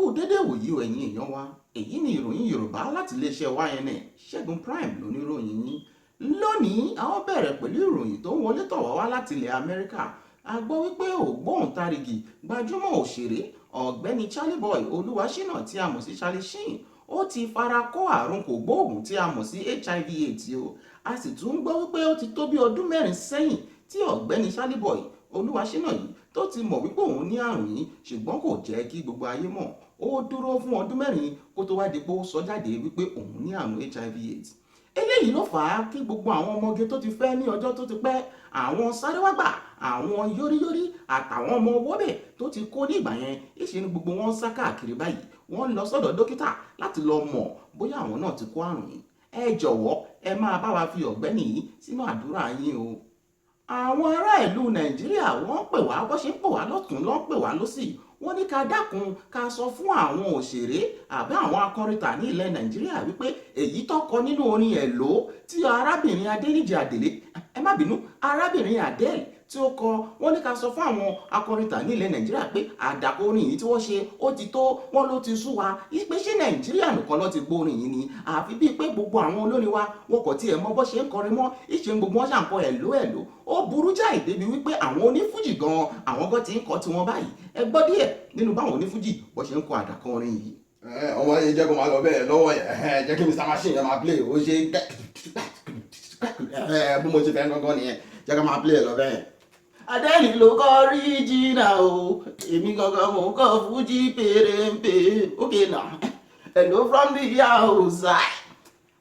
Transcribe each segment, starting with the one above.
kú dédé wòyí o ẹ̀yin èèyàn wa, èyí ni ìròyìn Yorùbá láti iléeṣẹ́ YNN. Segun Pryme lóníròyìn yín. Lónìí a ó bẹ̀rẹ̀ pẹ̀lú ìròyìn tó ń wọlé tọ̀ wá láti ilẹ̀ Amẹ́ríkà. A gbọ́ wípé ògbóǹtarìgì gbajúmọ̀ òṣèré ọ̀gbẹ́ni Charlie Boy Olúwaṣínà tí a mọ̀ sí Charlie Sheen ó ti fara kó àrùn kògbóògùn tí a mọ̀ sí HIV/AIDS o. A sì tún gbọ́ wípé ó ti tó bí ọdún 4 sẹ́yìn tí ọ̀gbẹ́ni Charlie Boy Olúwaṣínà yìí tó ti mọ̀ wípé òun ní àrùn yìí, ṣùgbọ́n kò jẹ́ kí gbogbo ayé mọ̀. Ó dúró fún ọdún 4 kó tó wá di pé ó sọ jáde wípé òun ní àrùn HIV/AIDS. Eléyìí ló fà á kí gbogbo àwọn ọmọge tó ti fẹ́ ní ọjọ́ tó ti pẹ́, àwọn sáréwágbà, àwọn yóríyórí àtàwọn ọmọ wọ́bẹ̀ tó ti kó ní ìgbà yẹn, ìṣe ni gbogbo wọn sá káàkiri báyìí. Wọ́n lọ sọ́dọ̀ dókítà láti lọ mọ̀ bóyá àwọn náà ti kó àrùn yìí. Ẹ jọ̀wọ́ ẹ máa bá wa fi ọ̀gbẹ́ni yìí sínú àdúrà yín o. Àwọn ará ìlú Nàìjíríà wọ́n pè wá bó ṣe ń pè wá lọ́tún ló ń pè wá lọ́sì. Wọ́n ní ká dákun ká sọ fún àwọn òṣèré àbí àwọn akọrìntà ní ilẹ̀ Nàìjíríà wípé èyí tó kọ nínú orin Hello tí arábìnrin arábìnrin Adele tí ó kọ, wọ́n ní ká sọ fún àwọn akọrìntà ní ilẹ̀ Nàìjíríà pé àdàkọ orin yìí tí wọ́n ṣe ó ti tó, wọ́n ló ti sú wa. Ìpè ṣé Nàìjíríà nìkan ló ti gbọ́ orin yìí ni, àfi bíi pé gbogbo àwọn olórin wa wọn kò tiẹ̀ mọ bó ṣe ń kọrin mọ́, ìṣe gbogbo wọn ṣàǹkọ Hello Hello. Ó burú jáì débi wípé àwọn onífújì gan àwọn gan ti ń kọ tiwọn báyìí. Ẹ gbọ́ díẹ̀ nínú báwọn onífújì bó ṣe ń kọ àdàkọ orin yìí. Ọmọ yẹn jẹ́ kó máa lọ bẹ́ẹ̀ lọ́wọ́ yẹn, jẹ́ kí Mr. Machine yẹn máa play, ó ṣe bí mo ti fẹ́ gangan nìyẹn, jẹ́ ká máa play ẹ̀ lọ bẹ́ẹ̀. Adele ló kọ ríjìnà o, èmi gangan mò ń kọ fújì pèrèmpè. Okay now, hello from the outside.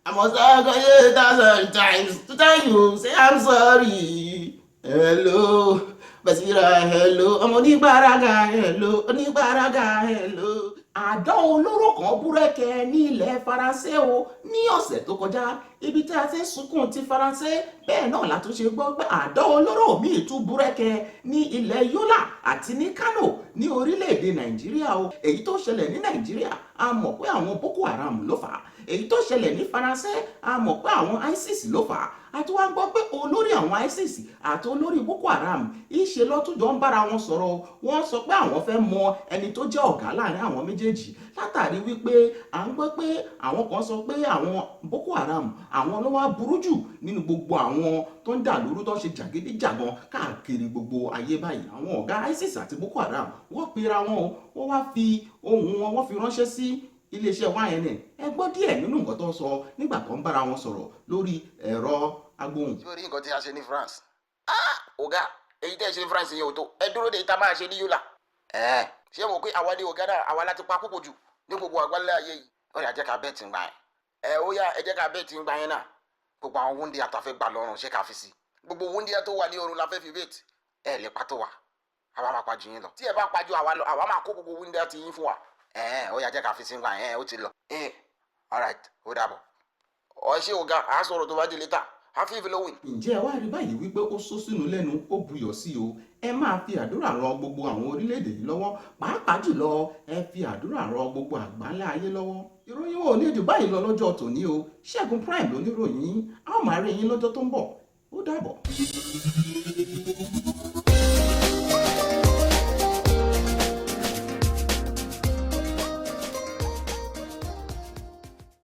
I must have got you 1,000 times to tell you say I'm sorry. Hello, Basira hello, ọmọ onígbàràgà hello, onígbàràgà hello. Àdán olóró kan búrẹ́kẹ́ ní ilẹ̀ Faransé o ní ọ̀sẹ̀ tó kọjá. Ibi tí a ti ń sunkún ti Faransé, bẹ́ẹ̀ náà la tún ṣe gbọ́ pé àdán olóró míì tún búrẹ́kẹ́ ní ilẹ̀ Yola àti ní Kano ní orílẹ̀-èdè Nàìjíríà o. Èyí tó ṣẹlẹ̀ ní Nàìjíríà a mọ̀ pé àwọn Boko Haram ló fà á. Èyí tó ṣẹlẹ̀ ní Faransé a mọ̀ pé àwọn ISIS ló fà á. A tún wá gbọ́ pé olórí àwọn ISIS àti olórí Boko Haram ìṣe lọ́túnjọ́ ń bára wọn sọ̀rọ̀. Wọ́n sọ pé àwọn fẹ́ mọ ẹni tó jẹ́ ọ̀gá láàrin àwọn méjèèjì, látàrí wípé à ń gbọ́ pé àwọn kan sọ pé àwọn Boko Haram àwọn ló wá burú jù nínú gbogbo àwọn tó ń dà lóru tó ń ṣe jàgídíjàgan káàkiri gbogbo ayé báyìí. Àwọn ọ̀gá ISIS àti Boko Haram wọ́n pera wọn o, wọ́n wá fi ohùn wọn wọ́n fi ránṣẹ́ sí iléeṣẹ́ YNN. Ẹ gbọ́ díẹ̀ nínú nǹkan tó ń sọ nígbà tó ń bára wọn sọ̀rọ̀ lórí ẹ̀rọ agbóhùn. Ṣé o rí nǹkan tí a ṣe ní France? Ọ̀gá èyí tẹ́ ẹ ṣe ní France yẹn ò tó, ẹ dúró de ìta máa ṣe ní Yola. Ṣé mo pé àwa ní ọ̀gá náà àwa láti pa kókò jù ní gbogbo àgbálẹ̀ ayé yìí? Ó yá jẹ́ ká bẹ́ẹ̀ tí ń gbà yẹn. Ó yá ẹ jẹ́ ká bẹ́ẹ̀ tí ń gbà yẹn náà. Gbogbo àwọn wúndí àtàfẹ́ gbà lọ́rùn ṣé ká fi sí. Gbogbo wúndí tó wà ní ọ̀run la fẹ́ fi bẹ́ẹ̀tì. Ẹ lè pa tó wa, àwa máa pa jù yín lọ. Tí ẹ bá pa jù àwa lọ, àwa máa kó gbogbo wúndí àti yín fún wa. Ó yá jẹ́ ká fi sí ń gbà yẹn, ó ti lọ. Alright, ó dàbọ̀. Ṣé ọ̀gá àá sọ̀rọ̀ tó bá di létà? Ǹjẹ́ ẹ wá rí báyìí wípé ó sọ sínú lẹ́nu ó buyọ̀ sí o? Ẹ máa fi àdúrà ran gbogbo àwọn orílẹ̀-èdè yìí lọ́wọ́, pàápàá jùlọ ẹ fi àdúrà ran gbogbo àgbáńlá ayé lọ́wọ́. Ìròyìn wo ní èdè báyìí lọ lọ́jọ́ tòní o. Segun Pryme ló níròyìn, a ó máa rí yín lọ́jọ́ tó ń bọ̀. Ó dàbọ̀.